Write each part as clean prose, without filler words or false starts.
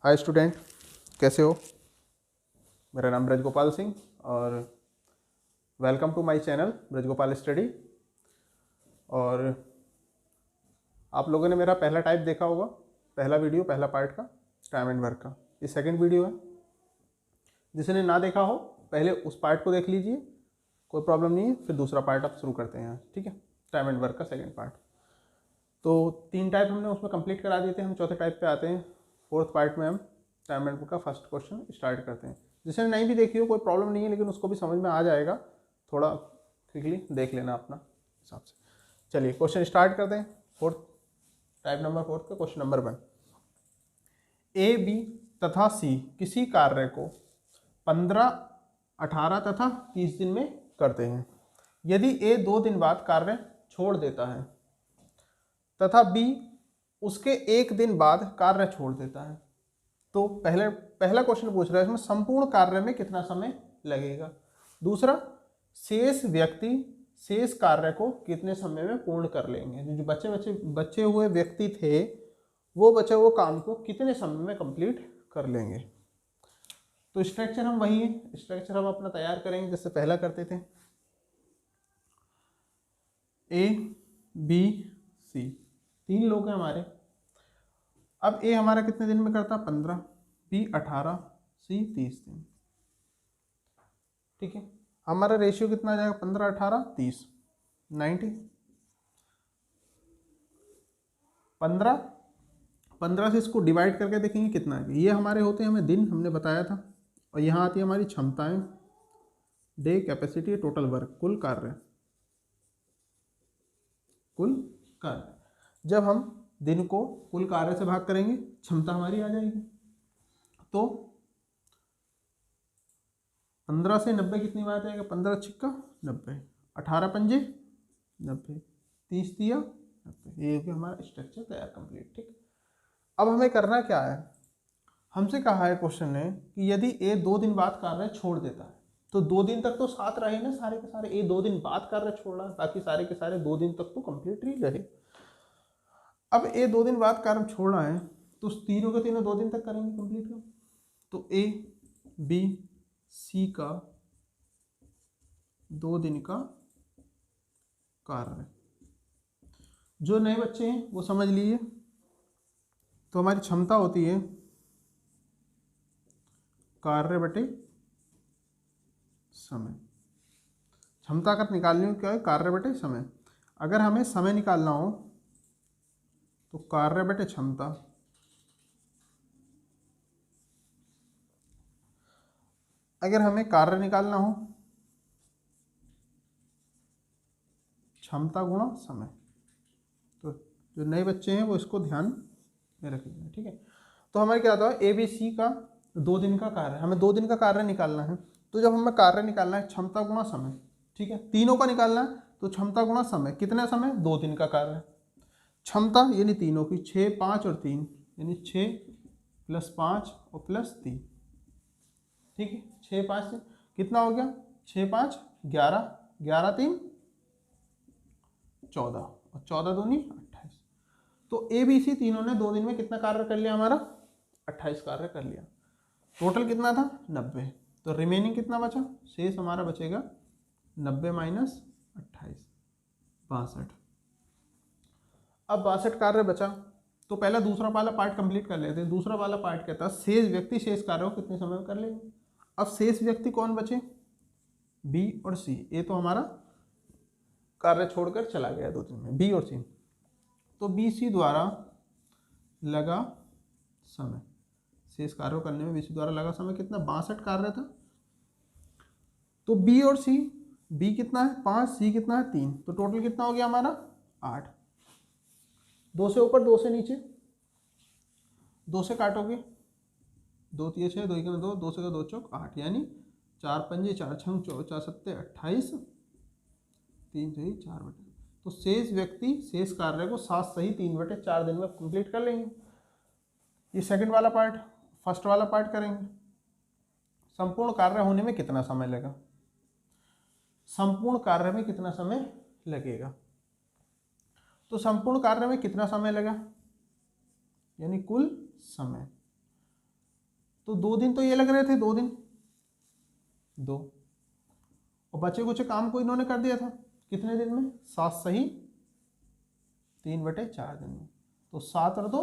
Hi student, कैसे हो। मेरा नाम ब्रजगोपाल सिंह और welcome to my channel Brajgopal study. और आप लोगों ने मेरा पहला टाइप देखा होगा, पहला वीडियो, पहला पार्ट का टाइम एंड वर्क का। ये सेकंड वीडियो है। जिसने ना देखा हो पहले उस पार्ट को देख लीजिए, कोई प्रॉब्लम नहीं है। फिर दूसरा पार्ट आप शुरू करते हैं, ठीक है। टाइम एंड वर्क का सेकेंड पार्ट। तो 3 टाइप हमने उसमें कंप्लीट करा दिए थे। हम चौथे टाइप पे आते हैं। फोर्थ पार्ट में हम टाइम एंड वर्क का फर्स्ट क्वेश्चन स्टार्ट करते हैं। जिसने नहीं भी देखी हो कोई प्रॉब्लम नहीं है, लेकिन उसको भी समझ में आ जाएगा। थोड़ा क्विकली देख लेना अपना हिसाब से। चलिए क्वेश्चन स्टार्ट करते हैं। फोर्थ टाइप नंबर 4 का क्वेश्चन नंबर 1। ए, बी तथा सी किसी कार्य को 15, 18 तथा 30 दिन में करते हैं। यदि ए 2 दिन बाद कार्य छोड़ देता है तथा बी उसके 1 दिन बाद कार्य छोड़ देता है, तो पहला क्वेश्चन पूछ रहा है इसमें संपूर्ण कार्य में कितना समय लगेगा। दूसरा, शेष व्यक्ति शेष कार्य को कितने समय में पूर्ण कर लेंगे। जो बचे हुए व्यक्ति थे वो बचे हुए काम को कितने समय में कंप्लीट कर लेंगे। तो स्ट्रक्चर हम वही है, स्ट्रक्चर हम अपना तैयार करेंगे जैसे पहला करते थे। ए, बी, सी 3 लोग हैं हमारे। अब ए हमारा कितने दिन में करता, 15, बी 18, सी 30 दिन। ठीक है, हमारा रेशियो कितना आ जाएगा, 15, 18, 30, 90। 15 से इसको डिवाइड करके देखेंगे कितना है। ये हमारे होते हैं हमें दिन, हमने बताया था। और यहाँ आती है हमारी क्षमताएं, डे कैपेसिटी, टोटल वर्क, कुल कार्य। जब हम दिन को कुल कार्य से भाग करेंगे क्षमता हमारी आ जाएगी। तो 15 से 90 कितनी बार जाएगा, 15 छिक्का 90, 18 पंजे 90, 30 दिया 90। ये भी हमारा स्ट्रक्चर तैयार कंप्लीट। ठीक, अब हमें करना क्या है। हमसे कहा है क्वेश्चन ने कि यदि ए 2 दिन बाद कार्य छोड़ देता है, तो 2 दिन तक तो साथ रहे ना सारे के सारे। ए 2 दिन बाद कार्य छोड़ रहा है, बाकी सारे के सारे 2 दिन तक तो कंप्लीट ही रहे। अब ए 2 दिन बाद कार्य छोड़ रहा है तो तीनों के तीनों 2 दिन तक करेंगे कंप्लीट का। तो ए, बी, सी का 2 दिन का कार्य। जो नए बच्चे हैं वो समझ लीजिए। तो हमारी क्षमता होती है कार्य बटे समय। क्षमता अगर निकालनी हो क्या है, कार्य बटे समय। अगर हमें समय निकालना हो तो कार्य बटे क्षमता। अगर हमें कार्य निकालना हो क्षमता गुणा समय। तो जो नए बच्चे हैं वो इसको ध्यान में रखिएगा, ठीक है। तो हमारे क्या आता है, ए बी सी का 2 दिन का कार्य, हमें 2 दिन का कार्य निकालना है। तो जब हमें कार्य निकालना है क्षमता गुणा समय, ठीक है। तीनों का निकालना है तो क्षमता गुणा समय। कितना समय, 2 दिन का कार्य। क्षमता यानी तीनों की 6, 5 और 3, यानी 6 + 5 और +3। ठीक है, 6, 5 कितना हो गया, 6, 5 11, 11, 3 14 और 14 दूनी 28। तो ए बी सी तीनों ने 2 दिन में कितना कार्य कर लिया, हमारा 28 कार्य कर लिया। टोटल कितना था, 90। तो रिमेनिंग कितना बचा, शेष हमारा बचेगा 90 - 28, 62। अब 62 कार्य बचा तो पहला दूसरा वाला पार्ट कंप्लीट कर लेते हैं। दूसरा वाला पार्ट कहता है शेष व्यक्ति शेष कार्यों को कितने समय में कर लेंगे। अब शेष व्यक्ति कौन बचे, बी और सी। ये तो हमारा कार्य छोड़कर चला गया 2 दिन में, बी और सी। तो बी सी द्वारा लगा समय, शेष कार्यों करने में बी सी द्वारा लगा समय कितना, 62 कार्य था। तो बी और सी, बी कितना है 5, सी कितना है 3, तो टोटल कितना हो गया हमारा 8। 2 से ऊपर 2 से नीचे, 2 से काटोगे 2 3 6, 2 1 2, 2 से 2 चौक 8, यानी 4 पंजे 4 छंग 4 7 28, 3 सही 4 बटे। तो शेष व्यक्ति शेष कार्य को 7 सही 3/4 दिन में कंप्लीट कर लेंगे। ये सेकंड वाला पार्ट। फर्स्ट वाला पार्ट करेंगे, संपूर्ण कार्य होने में कितना समय लगा, संपूर्ण कार्य में कितना समय लगेगा। तो संपूर्ण कार्य में कितना समय लगा यानी कुल समय। तो 2 दिन तो ये लग रहे थे, 2 दिन 2, और बचे कुछ काम को इन्होंने कर दिया था कितने दिन में, 7 सही 3/4 दिन में। तो 7 और 2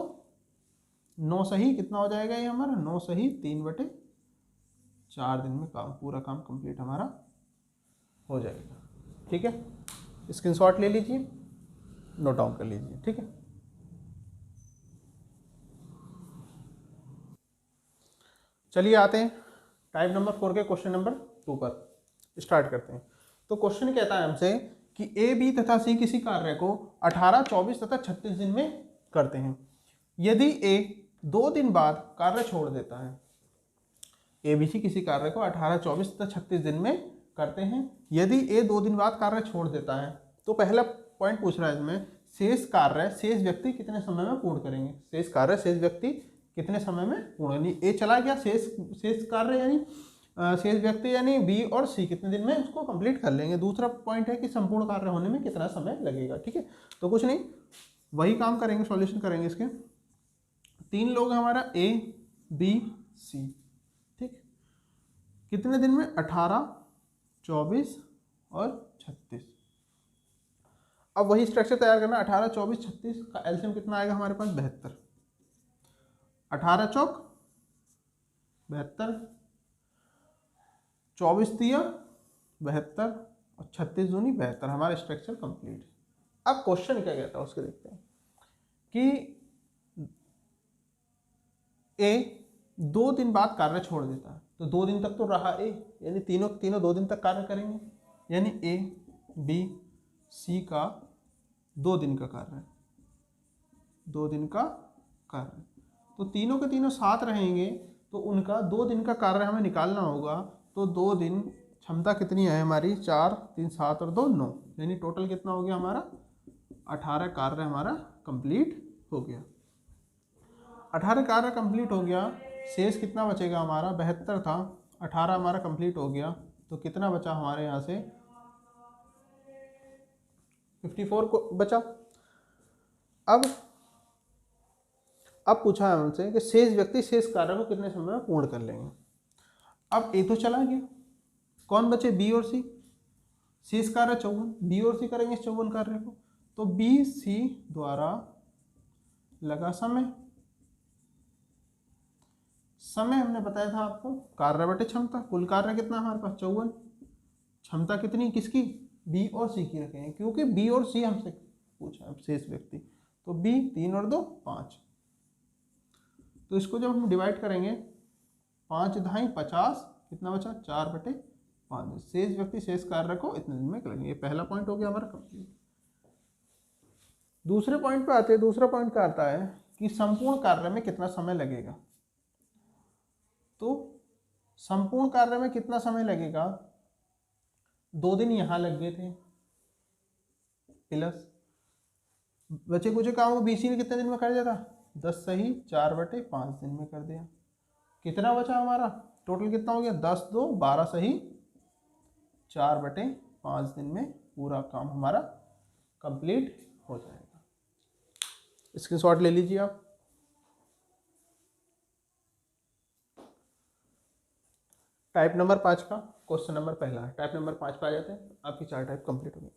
9 सही कितना हो जाएगा ये हमारा, 9 सही 3/4 दिन में काम, पूरा काम कंप्लीट हमारा हो जाएगा। ठीक है, स्क्रीनशॉट ले लीजिए, नोट डाउन कर लीजिए। ठीक है, चलिए आते हैं टाइप नंबर 4 के क्वेश्चन नंबर 2 पर, स्टार्ट करते हैं। तो क्वेश्चन कहता है हमसे कि ए बी तथा सी किसी कार्य को 18, 24 तथा 36 दिन में करते हैं। यदि ए 2 दिन बाद कार्य छोड़ देता है, ए बी सी किसी कार्य को 18, 24 तथा 36 दिन में करते हैं। यदि ए 2 दिन बाद कार्य छोड़ देता है, तो पहला पॉइंट पूछ रहा है इसमें, शेष कार्य शेष व्यक्ति कितने समय में पूर्ण करेंगे। शेष कार्य शेष व्यक्ति कितने समय में पूर्ण, यानी ए चला गया, शेष कार्य यानी शेष व्यक्ति यानी बी और सी कितने दिन में उसको कंप्लीट कर लेंगे। दूसरा पॉइंट है कि संपूर्ण कार्य होने में कितना समय लगेगा। ठीक है, तो कुछ नहीं, वही काम करेंगे, सॉल्यूशन करेंगे इसके। 3 लोग हमारा ए बी सी, ठीक, कितने दिन में, 18, 24 और 36। अब वही स्ट्रक्चर तैयार करना, 18, 24, 36 का एलसीएम कितना आएगा हमारे पास, 72। 18 चौक 72, 24 तिया 72 और 36 दूनी 72, हमारा स्ट्रक्चर कंप्लीट है। अब क्वेश्चन क्या कहता है उसके देखते हैं कि ए 2 दिन बाद कार्य छोड़ देता है, तो 2 दिन तक तो रहा ए, यानी तीनों 2 दिन तक कार्य करेंगे, यानी ए बी सी का 2 दिन का कार्य है, 2 दिन का कार्य, तो तीनों के तीनों साथ रहेंगे, तो उनका 2 दिन का कार्य हमें निकालना होगा। तो 2 दिन क्षमता कितनी है हमारी, 4, 3, 7 और 2 9, यानी टोटल कितना हो गया हमारा, 18 कार्य हमारा कंप्लीट हो गया। 18 कार्य कंप्लीट हो गया, शेष कितना बचेगा हमारा, 72 था, 18 हमारा कंप्लीट हो गया, तो कितना बचा हमारे यहाँ से, 54 को बचा। अब पूछा है हमसे कि शेष व्यक्ति शेष कार्य को कितने समय में पूर्ण कर लेंगे। अब ए तो चला गया, कौन बचे, बी और सी। शेष कार्य 54, बी और सी करेंगे 54 कार्य को, तो बी सी द्वारा लगा समय हमने बताया था आपको, कार्य बटे क्षमता, कुल कार्य कितना हमारे पास 54, क्षमता कितनी किसकी, बी और सी की रखेंगे, क्योंकि बी और सी हमसे पूछा है शेष व्यक्ति, तो बी 3 और 2 5, तो इसको जब हम डिवाइड करेंगे 5 ढाई 50, कितना बचा, 4/5, शेष व्यक्ति शेष कार्य को इतने दिन में करेंगे। ये पहला पॉइंट हो गया हमारा कंप्लीट। दूसरे पॉइंट पे आते हैं। दूसरा पॉइंट क्या आता है कि संपूर्ण कार्य में कितना समय लगेगा। तो संपूर्ण कार्य में कितना समय लगेगा, 2 दिन यहाँ लग गए थे, प्लस बचे कुछ काम को बीसी ने कितने दिन में कर दिया था, 10 सही 4/5 दिन में कर दिया। कितना बचा हमारा, टोटल कितना हो गया, 10 2 12 सही 4/5 दिन में पूरा काम हमारा कंप्लीट हो जाएगा। स्क्रीनशॉट ले लीजिए आप। टाइप नंबर 5 का क्वेश्चन नंबर पहला है। टाइप नंबर 5 पे आ जाते हैं, आपकी 4 टाइप कंप्लीट हो गई।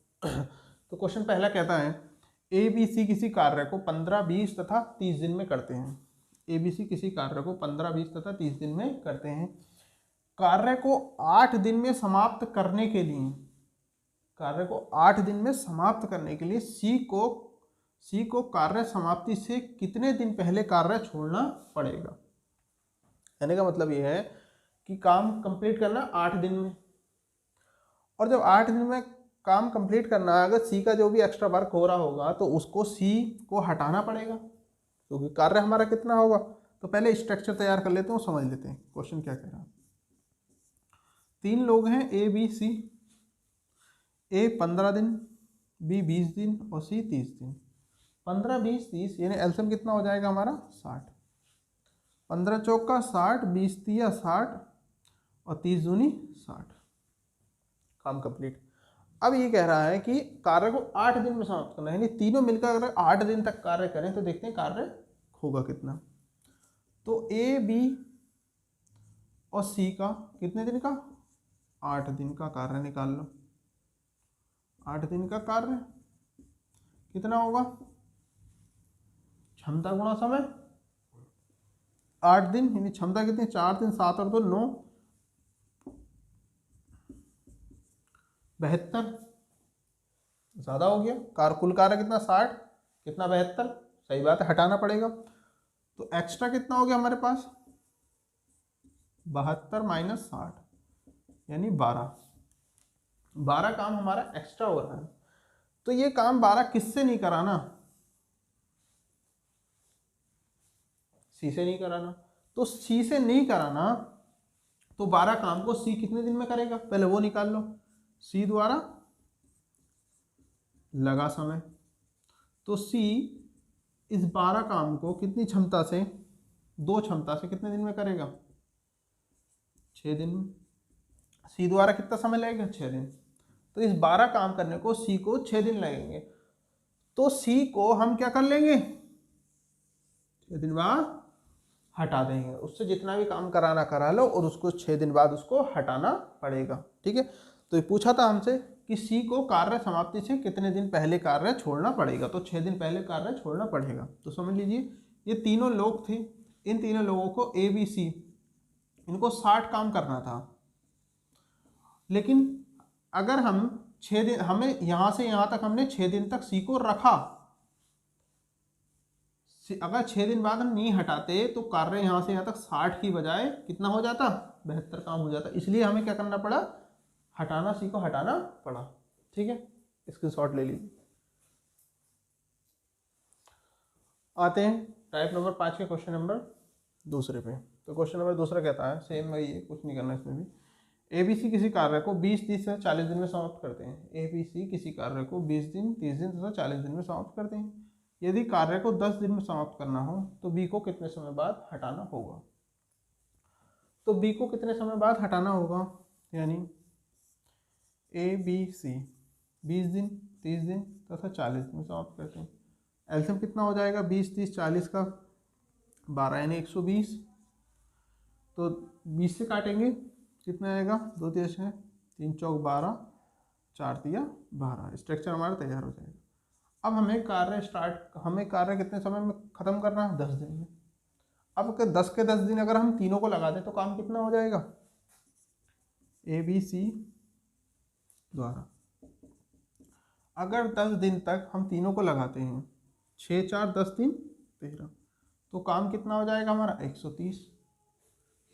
तो क्वेश्चन पहला कहता है ए बी सी किसी कार्य को 15, 20 तथा 30 दिन में करते हैं। ए बी सी किसी कार्य को 15, 20 तथा 30 दिन में करते हैं। कार्य को 8 दिन में समाप्त करने के लिए, कार्य को 8 दिन में समाप्त करने के लिए सी को कार्य समाप्ति से कितने दिन पहले कार्य छोड़ना पड़ेगा। कहने का मतलब ये है कि काम कंप्लीट करना 8 दिन में, और जब 8 दिन में काम कंप्लीट करना है, अगर सी का जो भी एक्स्ट्रा वर्क हो रहा होगा तो उसको सी को हटाना पड़ेगा, क्योंकि कार्य हमारा कितना होगा। तो पहले स्ट्रक्चर तैयार कर लेते हैं, समझ लेते हैं क्वेश्चन क्या कह रहा है। 3 लोग हैं ए बी सी, ए 15 दिन, बी 20 दिन और सी 30 दिन। 15, 20, 30 यानी एलसीएम कितना हो जाएगा हमारा 60। 15 चौका 60, 20 तिया 60 और 30 दूनी 60, काम कंप्लीट। अब ये कह रहा है कि कार्य को 8 दिन में समाप्त करना है, यानी तीनों मिलकर अगर 8 दिन तक कार्य करें तो देखते हैं कार्य होगा कितना। तो ए बी और सी का कितने दिन का, 8 दिन का कार्य निकाल लो। 8 दिन का कार्य कितना होगा, क्षमता गुणा समय, 8 दिन यानी क्षमता कितनी, 4 दिन 7 और 2 9, 72, ज्यादा हो गया। कुल कार्य कितना 60, कितना 72, सही बात है, हटाना पड़ेगा। तो एक्स्ट्रा कितना हो गया हमारे पास, 72 माइनस 60 यानी 12 काम हमारा एक्स्ट्रा हो रहा है। तो ये काम 12 किससे नहीं कराना, सी से नहीं कराना। तो सी से नहीं कराना तो 12 काम को सी कितने दिन में करेगा, पहले वो निकाल लो। सी द्वारा लगा समय, तो सी इस 12 काम को कितनी क्षमता से, 2 क्षमता से कितने दिन में करेगा, 6 दिन में। सी द्वारा कितना समय लगेगा, 6 दिन। तो इस 12 काम करने को सी को 6 दिन लगेंगे। तो सी को हम क्या कर लेंगे, 6 दिन बाद हटा देंगे। उससे जितना भी काम कराना करा लो और उसको 6 दिन बाद उसको हटाना पड़ेगा। ठीक है, तो ये पूछा था हमसे कि सी को कार्य समाप्ति से कितने दिन पहले कार्य छोड़ना पड़ेगा, तो 6 दिन पहले कार्य छोड़ना पड़ेगा। तो समझ लीजिए ये तीनों लोग थे, इन तीनों लोगों को ए बी सी, इनको 60 काम करना था। लेकिन अगर हम 6 दिन, हमें यहाँ से यहाँ तक हमने 6 दिन तक सी को रखा, अगर 6 दिन बाद हम नहीं हटाते तो कार्य यहाँ से यहाँ तक 60 की बजाय कितना हो जाता, 72 काम हो जाता। इसलिए हमें क्या करना पड़ा, हटाना, सी को हटाना पड़ा। ठीक है, स्क्रीनशॉट ले लीजिए। आते हैं टाइप नंबर 5 के क्वेश्चन नंबर दूसरे पे। तो क्वेश्चन नंबर दूसरा कहता है, सेम वही है, कुछ नहीं करना इसमें भी। एबीसी किसी कार्य को 20, 30 या 40 दिन में समाप्त करते हैं। एबीसी किसी कार्य को 20 दिन, 30 दिन तथा 40 दिन में समाप्त करते हैं। यदि कार्य को 10 दिन में समाप्त करना हो तो बी को कितने समय बाद हटाना होगा। तो बी को कितने समय बाद हटाना होगा, यानी ए बी सी 20 दिन, 30 दिन तथा 40 दिन में समाप्त करते हैं। एलसीएम कितना हो जाएगा, 20, 30, 40 का 12 यानी 120। तो 20 से काटेंगे कितना आएगा, 2 तिया 6, 3 चौक 12, 4 तिया 12। स्ट्रक्चर हमारा तैयार हो जाएगा। अब हमें कार्य कितने समय में ख़त्म करना है, 10 दिन में। अब 10 के 10 दिन अगर हम तीनों को लगा दें तो काम कितना हो जाएगा, ए बी सी द्वारा। अगर 10 दिन तक हम तीनों को लगाते हैं, 6 4 10 3 13, तो काम कितना हो जाएगा हमारा 130।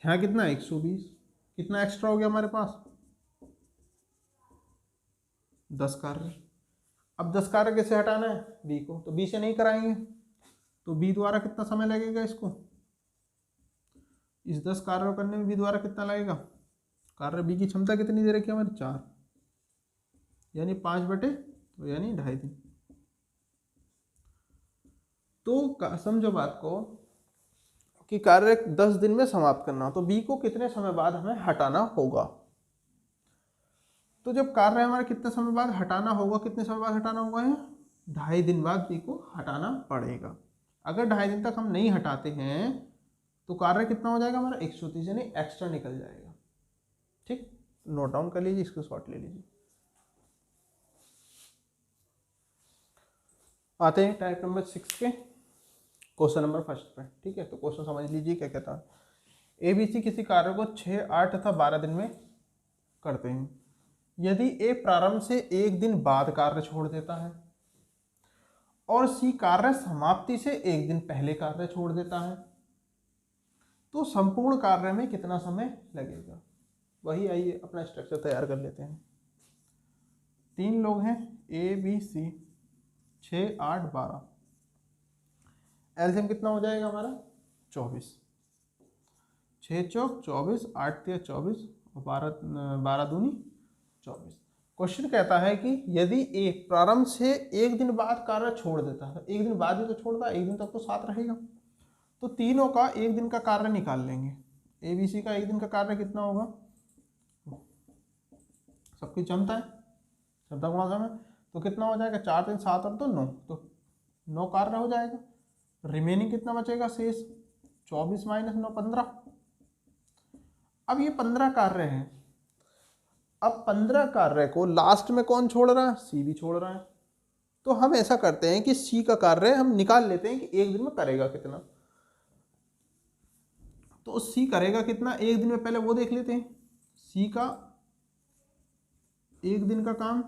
यहाँ कितना 120, कितना एक्स्ट्रा हो गया हमारे पास, 10 कार्य। अब 10 कार्य कैसे हटाना है, बी को, तो बी से नहीं कराएंगे तो बी द्वारा कितना समय लगेगा, इसको इस 10 कार्यों करने में बी द्वारा कितना लगेगा। कार्य बी की क्षमता कितनी दे रखी है हमारी, 4, यानी 5 बटे, तो यानी 2.5 दिन। तो समझो बात को कि कार्य 10 दिन में समाप्त करना हो तो बी को कितने समय बाद हमें हटाना होगा। तो जब कार्य हमारे कितने समय बाद हटाना होगा, कितने समय बाद हटाना होगा, 2.5 दिन बाद बी को हटाना पड़ेगा। अगर 2.5 दिन तक हम नहीं हटाते हैं तो कार्य कितना हो जाएगा हमारा 130, यानी एक्स्ट्रा निकल जाएगा। ठीक, नोट डाउन कर लीजिए, इसको शॉर्ट ले लीजिए। आते हैं टाइप नंबर 6 के क्वेश्चन नंबर फर्स्ट पे। ठीक है, तो क्वेश्चन समझ लीजिए क्या कहता है। एबीसी किसी कार्य को 6, 8 तथा 12 दिन में करते हैं। यदि ए प्रारंभ से 1 दिन बाद कार्य छोड़ देता है और सी कार्य समाप्ति से 1 दिन पहले कार्य छोड़ देता है तो संपूर्ण कार्य में कितना समय लगेगा। वही आइए अपना स्ट्रक्चर तैयार कर लेते हैं। 3 लोग हैं, ए बी सी, 6 8 12। एलसीएम कितना हो जाएगा हमारा 24, 6 चौक 24, 8 तिया 24 और 12 दूनी 24। क्वेश्चन कहता है कि यदि ए प्रारंभ से 1 दिन बाद कार्य छोड़ देता है, 1 दिन बाद ही तो छोड़ता है, 1 दिन तक तो साथ रहेगा, तो तीनों का 1 दिन का कार्य निकाल लेंगे। ए बी सी का 1 दिन का कार्य कितना होगा, सबकी क्षमता है, क्षमता गुणा समय, तो कितना हो जाएगा 4 3 7 और 2 9, तो 9 कार्य हो जाएगा। रिमेनिंग कितना बचेगा शेष, 24 माइनस 9 15। अब ये 15 कार्य हैं। अब 15 कार्य को लास्ट में कौन छोड़ रहा है? सी भी छोड़ रहा है। तो हम ऐसा करते हैं कि सी का कार्य हम निकाल लेते हैं कि एक दिन में करेगा कितना। तो सी करेगा कितना एक दिन में, पहले वो देख लेते हैं। सी का एक दिन का काम,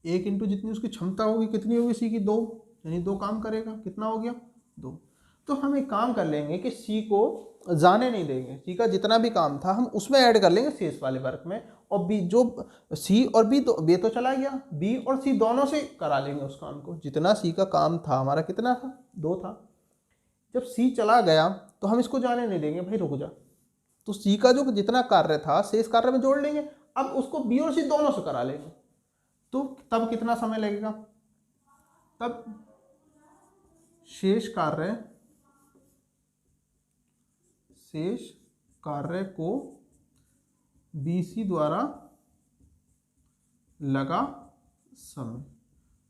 एक इंटू जितनी उसकी क्षमता होगी, कितनी होगी सी की? 2, यानी 2 काम करेगा। कितना हो गया? 2। तो हम एक काम कर लेंगे कि सी को जाने नहीं देंगे। सी का जितना भी काम था हम उसमें ऐड कर लेंगे शेष वाले वर्क में, और बी जो सी और बी तो बी तो चला गया, बी और सी दोनों से करा लेंगे उस काम को। जितना सी का काम था हमारा कितना था? 2 था। जब सी चला गया तो हम इसको जाने नहीं देंगे, भाई रुक जा। तो सी का जो जितना कार्य था शेष कार्य में जोड़ लेंगे। अब उसको बी और सी दोनों से करा लेंगे। तो तब कितना समय लगेगा? तब शेष कार्य को बीसी द्वारा लगा समय।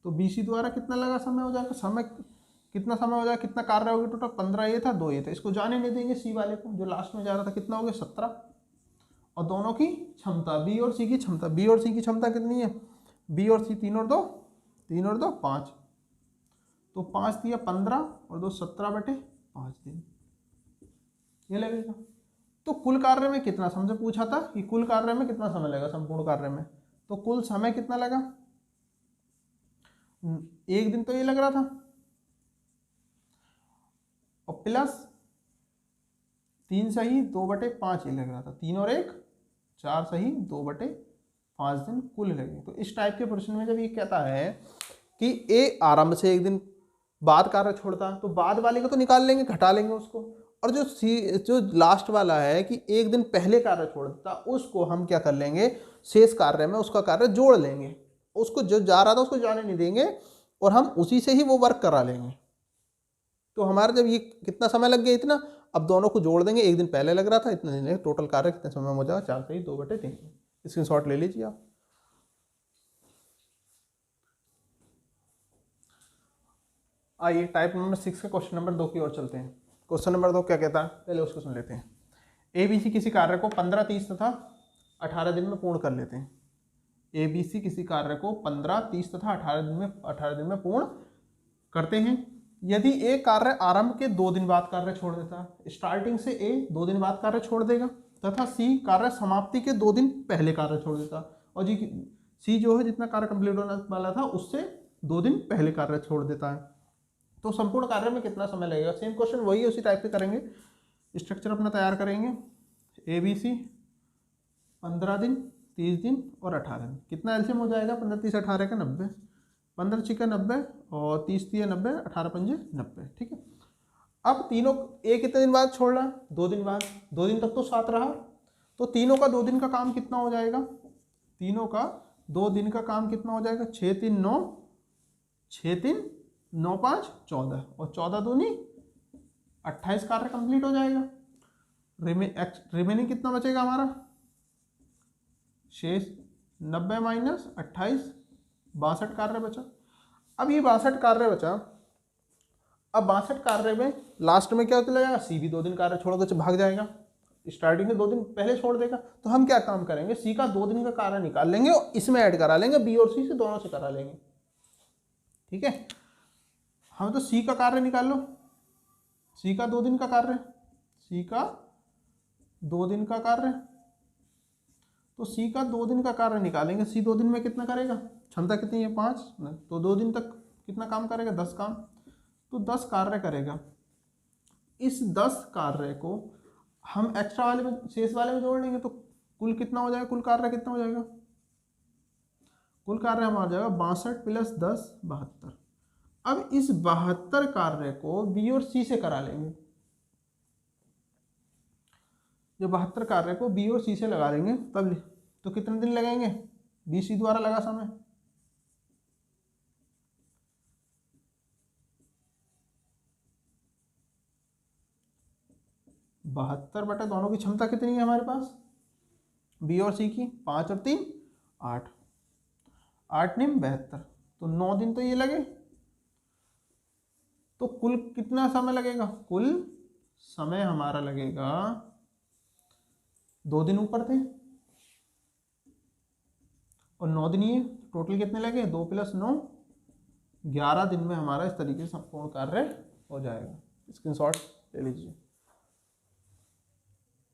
तो बीसी द्वारा कितना लगा समय हो जाएगा? समय कितना समय हो जाएगा? कितना कार्य हो गया टोटल? 15 ये था, 2 ये था। इसको जाने नहीं देंगे सी वाले को, जो लास्ट में जा रहा था। कितना हो गया? 17। और दोनों की क्षमता, बी और सी की क्षमता, बी और सी की क्षमता कितनी है? बी और सी 3 और 2, 3 और 2 5। तो 5 दिया 15 और 2 17/5 दिन ये लगेगा। तो कुल कार्य में कितना समय पूछा था कि कुल कार्य में कितना समय लगेगा संपूर्ण कार्य में? तो कुल समय कितना लगा? एक दिन तो ये लग रहा था, और प्लस 3 सही 2/5 ये लग रहा था। 3 और 1 4 सही 2/5 दिन कुल लगे। तो इस टाइप के प्रश्न में जब ये कहता है कि ए आरंभ से एक दिन बाद कार्य छोड़ता, तो बाद वाले को तो निकाल लेंगे, घटा लेंगे उसको। और जो जो लास्ट वाला है कि एक दिन पहले कार्य छोड़ देता, उसको हम क्या कर लेंगे? शेष कार्य में उसका कार्य जोड़ लेंगे। उसको जो जा रहा था उसको जाने नहीं देंगे, और हम उसी से ही वो वर्क करा लेंगे। तो हमारा जब ये कितना समय लग गया? इतना। अब दोनों को जोड़ देंगे, एक दिन पहले लग रहा था, इतने दिन टोटल कार्य कितने समय में हो जाएगा? 4 सही 2/3। स्क्रीनशॉट ले लीजिए आप। आइए टाइप नंबर 6 के क्वेश्चन नंबर 2 की ओर चलते हैं। क्वेश्चन नंबर 2 क्या कहता है, पहले उसको सुन लेते हैं। ए बी सी किसी कार्य को 15, 30 तथा 18 दिन में पूर्ण कर लेते हैं। ए बी सी किसी कार्य को 15, 30 तथा 18 दिन में पूर्ण करते हैं। यदि ए कार्य आरंभ के 2 दिन बाद कार्य छोड़ देता है, स्टार्टिंग से ए 2 दिन बाद कार्य छोड़ देगा, तथा सी कार्य समाप्ति के 2 दिन पहले कार्य छोड़ देता, और जी सी जो है जितना कार्य कंप्लीट होने वाला था उससे 2 दिन पहले कार्य छोड़ देता है। तो संपूर्ण कार्य में कितना समय लगेगा? सेम क्वेश्चन वही है, उसी टाइप के करेंगे। स्ट्रक्चर अपना तैयार करेंगे। ए बी सी 15 दिन, 30 दिन और 18 दिन। कितना एलसीएम हो जाएगा? 15 30 18 का 90, 15 6 90 और 30 3 90, 18 5 90। ठीक है। अब तीनों एक कितने दिन बाद छोड़ रहा? 2 दिन बाद। 2 दिन तक तो साथ रहा, तो तीनों का 2 दिन का काम कितना हो जाएगा? तीनों का 2 दिन का काम कितना हो जाएगा? 6 3 9, 6 3 9 5 14, और 14 दूनी 28 कार्य कंप्लीट हो जाएगा। रिमेनिंग कितना बचेगा हमारा? शेष 90 माइनस 28, 62 कार्य बचा। अब ये 62 कार्य बचा। अब 62 कार्य में लास्ट में क्या होता जाएगा? सी भी 2 दिन कार्य छोड़ के भाग जाएगा, स्टार्टिंग में 2 दिन पहले छोड़ देगा। तो हम क्या काम करेंगे? सी का 2 दिन का कार्य निकाल लेंगे और इसमें ऐड करा लेंगे, बी और सी से दोनों से करा लेंगे। ठीक है। हम तो सी का कार्य निकाल लो। सी का 2 दिन का कार्य, सी का 2 दिन का कार्य। तो सी का 2 दिन का कार्य निकालेंगे। सी 2 दिन में कितना करेगा? क्षमता कितनी है? 5। तो 2 दिन तक कितना काम करेगा? 10 काम। तो 10 कार्य करेगा। इस 10 कार्य को हम एक्स्ट्रा वाले में, शेष वाले में जोड़ लेंगे, तो कुल कितना हो जाएगा? कुल कार्य कितना हो जाएगा? कुल कार्य हमारा जाएगा 62 प्लस 10 72। अब इस 72 कार्य को बी और सी से करा लेंगे। जो 72 कार्य को बी और सी से लगा लेंगे तब तो कितने दिन लगेंगे? बी सी द्वारा लगा समय। बहत्तर बटा दोनों की क्षमता कितनी है हमारे पास? बी और सी की 5 और 3 8, 8 निम 72, तो 9 दिन तो ये लगे। तो कुल कितना समय लगेगा? कुल समय हमारा लगेगा 2 दिन ऊपर थे और 9 दिन ये, टोटल कितने लगे? 2 + 9 11 दिन में हमारा इस तरीके से संपूर्ण कार्य हो जाएगा। स्क्रीनशॉट ले लीजिए।